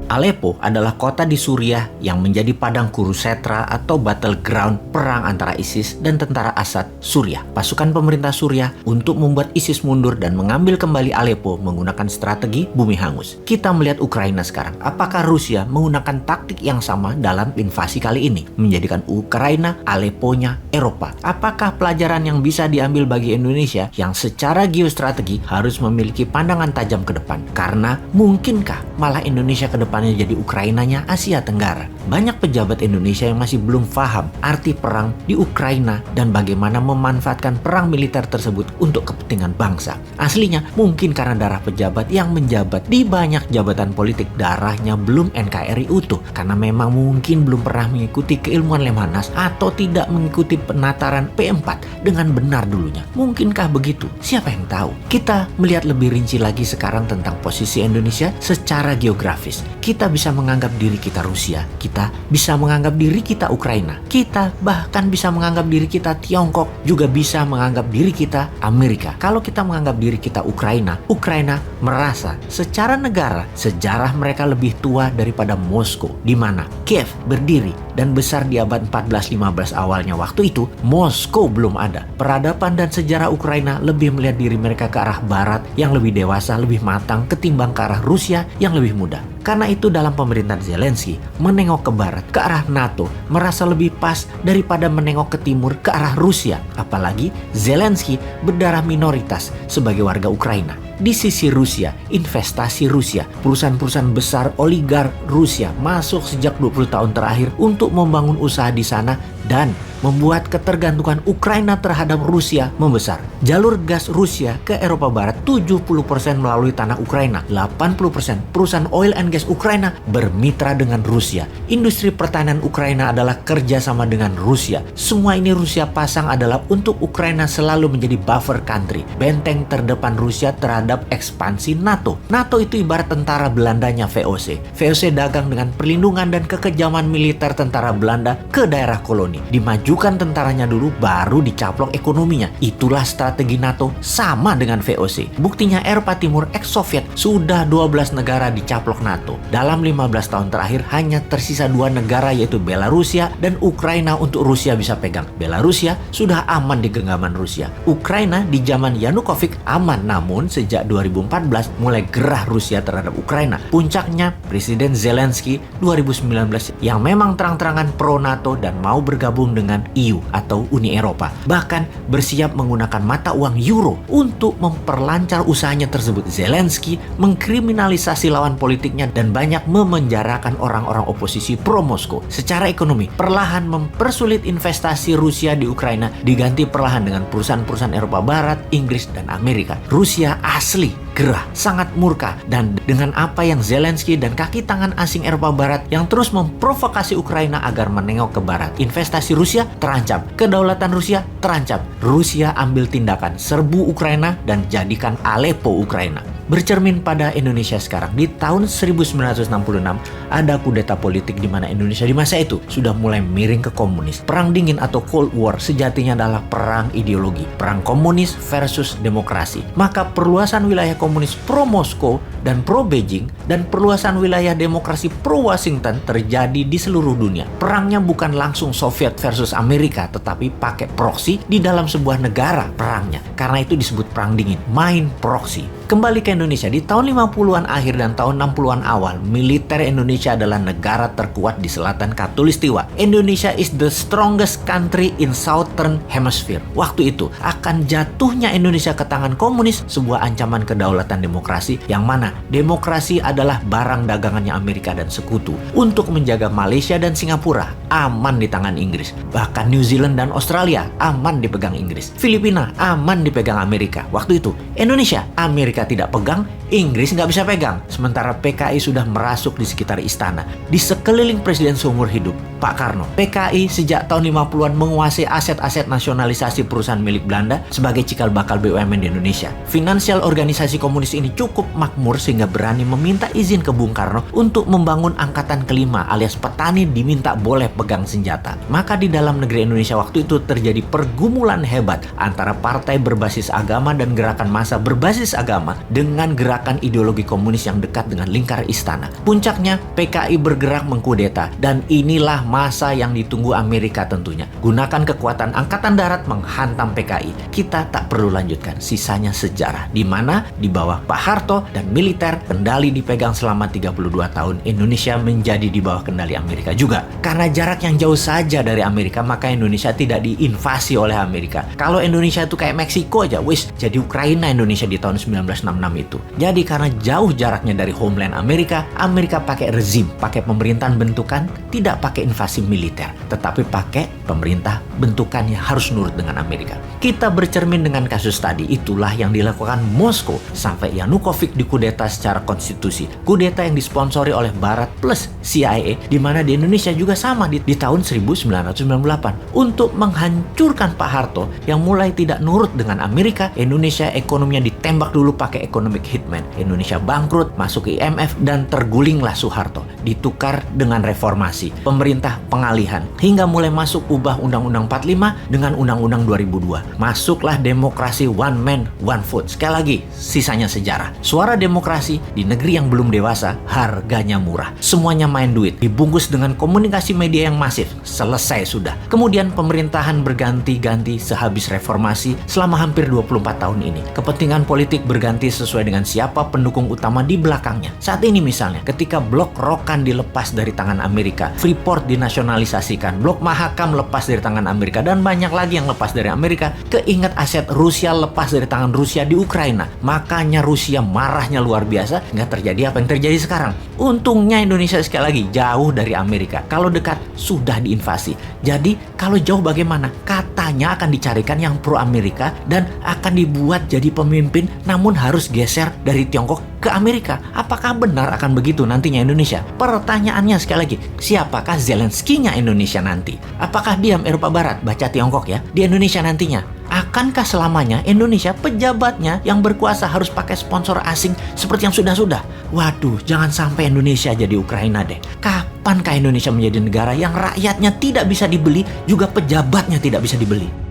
Aleppo adalah kota di Suriah yang menjadi padang kurusetra atau battleground perang antara ISIS dan tentara Assad Suriah. Pasukan pemerintah Suriah untuk membuat ISIS mundur dan mengambil kembali Aleppo menggunakan strategi bumi hangus. Kita melihat Ukraina sekarang. Apakah Rusia menggunakan taktik yang sama dalam invasi kali ini? Menjadikan Ukraina Aleppo-nya Eropa. Apakah pelajaran yang bisa diambil bagi Indonesia yang secara geostrategi harus memiliki pandangan tajam ke depan? Karena mungkinkah malah Indonesia ke depan jadi Ukrainanya Asia Tenggara. Banyak pejabat Indonesia yang masih belum paham arti perang di Ukraina dan bagaimana memanfaatkan perang militer tersebut untuk kepentingan bangsa. Aslinya mungkin karena darah pejabat yang menjabat di banyak jabatan politik darahnya belum NKRI utuh, karena memang mungkin belum pernah mengikuti keilmuan Lemhanas atau tidak mengikuti penataran P4 dengan benar dulunya. Mungkinkah begitu? Siapa yang tahu? Kita melihat lebih rinci lagi sekarang tentang posisi Indonesia secara geografis. Kita bisa menganggap diri kita Rusia, kita bisa menganggap diri kita Ukraina, kita bahkan bisa menganggap diri kita Tiongkok, juga bisa menganggap diri kita Amerika. Kalau kita menganggap diri kita Ukraina, Ukraina merasa secara negara sejarah mereka lebih tua daripada Moskow, di mana Kiev berdiri dan besar di abad 14-15 awalnya. Waktu itu Moskow belum ada. Peradaban dan sejarah Ukraina lebih melihat diri mereka ke arah barat yang lebih dewasa, lebih matang ketimbang ke arah Rusia yang lebih muda. Karena itu dalam pemerintahan Zelensky, menengok ke barat, ke arah NATO, merasa lebih pas daripada menengok ke timur, ke arah Rusia. Apalagi Zelensky berdarah minoritas sebagai warga Ukraina. Di sisi Rusia, investasi Rusia, perusahaan-perusahaan besar oligark Rusia masuk sejak 20 tahun terakhir untuk membangun usaha di sana dan membuat ketergantungan Ukraina terhadap Rusia membesar. Jalur gas Rusia ke Eropa Barat 70% melalui tanah Ukraina. 80% perusahaan oil and gas Ukraina bermitra dengan Rusia. Industri pertahanan Ukraina adalah kerjasama dengan Rusia. Semua ini Rusia pasang adalah untuk Ukraina selalu menjadi buffer country, benteng terdepan Rusia terhadap ekspansi NATO. NATO itu ibarat tentara Belandanya VOC. VOC dagang dengan perlindungan dan kekejaman militer tentara Belanda ke daerah koloni. Dimajukan tentaranya dulu, baru dicaplok ekonominya. Itulah strategi NATO sama dengan VOC. Buktinya Eropa Timur ex-Soviet sudah 12 negara dicaplok NATO. Dalam 15 tahun terakhir hanya tersisa 2 negara yaitu Belarusia dan Ukraina untuk Rusia bisa pegang. Belarusia sudah aman di genggaman Rusia. Ukraina di zaman Yanukovych aman, namun sejak 2014 mulai gerah Rusia terhadap Ukraina. Puncaknya Presiden Zelensky 2019 yang memang terang-terangan pro NATO dan mau bergabung dengan EU atau Uni Eropa. Bahkan bersiap menggunakan mata uang euro untuk memperlancar usahanya tersebut. Zelensky mengkriminalisasi lawan politiknya dan banyak memenjarakan orang-orang oposisi pro Moskow. Secara ekonomi, perlahan mempersulit investasi Rusia di Ukraina diganti perlahan dengan perusahaan-perusahaan Eropa Barat, Inggris, dan Amerika. Rusia asli gerah, sangat murka, dan dengan apa yang Zelensky dan kaki tangan asing Eropa Barat yang terus memprovokasi Ukraina agar menengok ke barat. Investasi Rusia terancam, kedaulatan Rusia terancam. Rusia ambil tindakan, serbu Ukraina dan jadikan Aleppo Ukraina. Bercermin pada Indonesia sekarang, di tahun 1966 ada kudeta politik di mana Indonesia di masa itu sudah mulai miring ke komunis. Perang dingin atau Cold War sejatinya adalah perang ideologi, perang komunis versus demokrasi. Maka perluasan wilayah komunis pro Moskow dan pro Beijing dan perluasan wilayah demokrasi pro Washington terjadi di seluruh dunia. Perangnya bukan langsung Soviet versus Amerika, tetapi pakai proksi di dalam sebuah negara perangnya. Karena itu disebut perang dingin, main proksi. Kembali ke Indonesia, di tahun 50-an akhir dan tahun 60-an awal, militer Indonesia adalah negara terkuat di selatan Khatulistiwa. Indonesia is the strongest country in Southern Hemisphere. Waktu itu, akan jatuhnya Indonesia ke tangan komunis, sebuah ancaman kedaulatan demokrasi, yang mana demokrasi adalah barang dagangannya Amerika dan sekutu. Untuk menjaga Malaysia dan Singapura aman di tangan Inggris. Bahkan New Zealand dan Australia aman dipegang Inggris. Filipina aman dipegang Amerika. Waktu itu, Indonesia, Amerika tidak pegang, Inggris nggak bisa pegang. Sementara PKI sudah merasuk di sekitar istana. Di sekeliling presiden seumur hidup, Pak Karno. PKI sejak tahun 50-an menguasai aset-aset nasionalisasi perusahaan milik Belanda sebagai cikal bakal BUMN di Indonesia. Finansial organisasi komunis ini cukup makmur sehingga berani meminta izin ke Bung Karno untuk membangun angkatan kelima, alias petani diminta boleh pegang senjata. Maka di dalam negeri Indonesia waktu itu terjadi pergumulan hebat antara partai berbasis agama dan gerakan massa berbasis agama dengan gerakan ideologi komunis yang dekat dengan lingkar istana. Puncaknya PKI bergerak mengkudeta, dan inilah masa yang ditunggu Amerika tentunya. Gunakan kekuatan angkatan darat menghantam PKI. Kita tak perlu lanjutkan, sisanya sejarah, di mana di bawah Pak Harto dan militer kendali dipegang selama 32 tahun. Indonesia menjadi di bawah kendali Amerika juga. Karena jarak yang jauh saja dari Amerika, maka Indonesia tidak diinvasi oleh Amerika. Kalau Indonesia itu kayak Meksiko aja, wis jadi Ukraina Indonesia di tahun 1966 itu. Jadi karena jauh jaraknya dari homeland Amerika, Amerika pakai rezim, pakai pemerintahan bentukan, tidak pakai invasi militer, tetapi pakai pemerintah bentukan yang harus nurut dengan Amerika. Kita bercermin dengan kasus tadi, itulah yang dilakukan Moskow sampai Yanukovych dikudeta secara konstitusi. Kudeta yang disponsori oleh Barat plus CIA, di mana di Indonesia juga sama di tahun 1998 untuk menghancurkan Pak Harto yang mulai tidak nurut dengan Amerika. Indonesia ekonominya ditembak dulu pakai economic hitman. Indonesia bangkrut, masuk ke IMF, dan tergulinglah Soeharto. Ditukar dengan reformasi, pemerintah pengalihan, hingga mulai masuk ubah Undang-Undang 45 dengan Undang-Undang 2002. Masuklah demokrasi one man, one vote. Sekali lagi, sisanya sejarah. Suara demokrasi di negeri yang belum dewasa, harganya murah. Semuanya main duit, dibungkus dengan komunikasi media yang masif. Selesai sudah. Kemudian pemerintahan berganti-ganti sehabis reformasi selama hampir 24 tahun ini. Kepentingan politik berganti sesuai dengan siapa pendukung utama di belakangnya. Saat ini misalnya, ketika Blok Rokan dilepas dari tangan Amerika, Freeport dinasionalisasikan, Blok Mahakam lepas dari tangan Amerika, dan banyak lagi yang lepas dari Amerika, keinget aset Rusia lepas dari tangan Rusia di Ukraina. Makanya Rusia marahnya luar biasa, nggak terjadi apa yang terjadi sekarang. Untungnya Indonesia sekali lagi jauh dari Amerika. Kalau dekat, sudah diinvasi. Jadi, kalau jauh bagaimana? Katanya akan dicarikan yang pro Amerika dan akan dibuat jadi pemimpin, namun harus geser dari Tiongkok ke Amerika. Apakah benar akan begitu nantinya Indonesia? Pertanyaannya sekali lagi, siapakah Zelensky-nya Indonesia nanti? Apakah diam Eropa Barat, baca Tiongkok ya, di Indonesia nantinya? Akankah selamanya Indonesia pejabatnya yang berkuasa harus pakai sponsor asing seperti yang sudah-sudah? Waduh, jangan sampai Indonesia jadi Ukraina deh. Kapankah Indonesia menjadi negara yang rakyatnya tidak bisa dibeli, juga pejabatnya tidak bisa dibeli?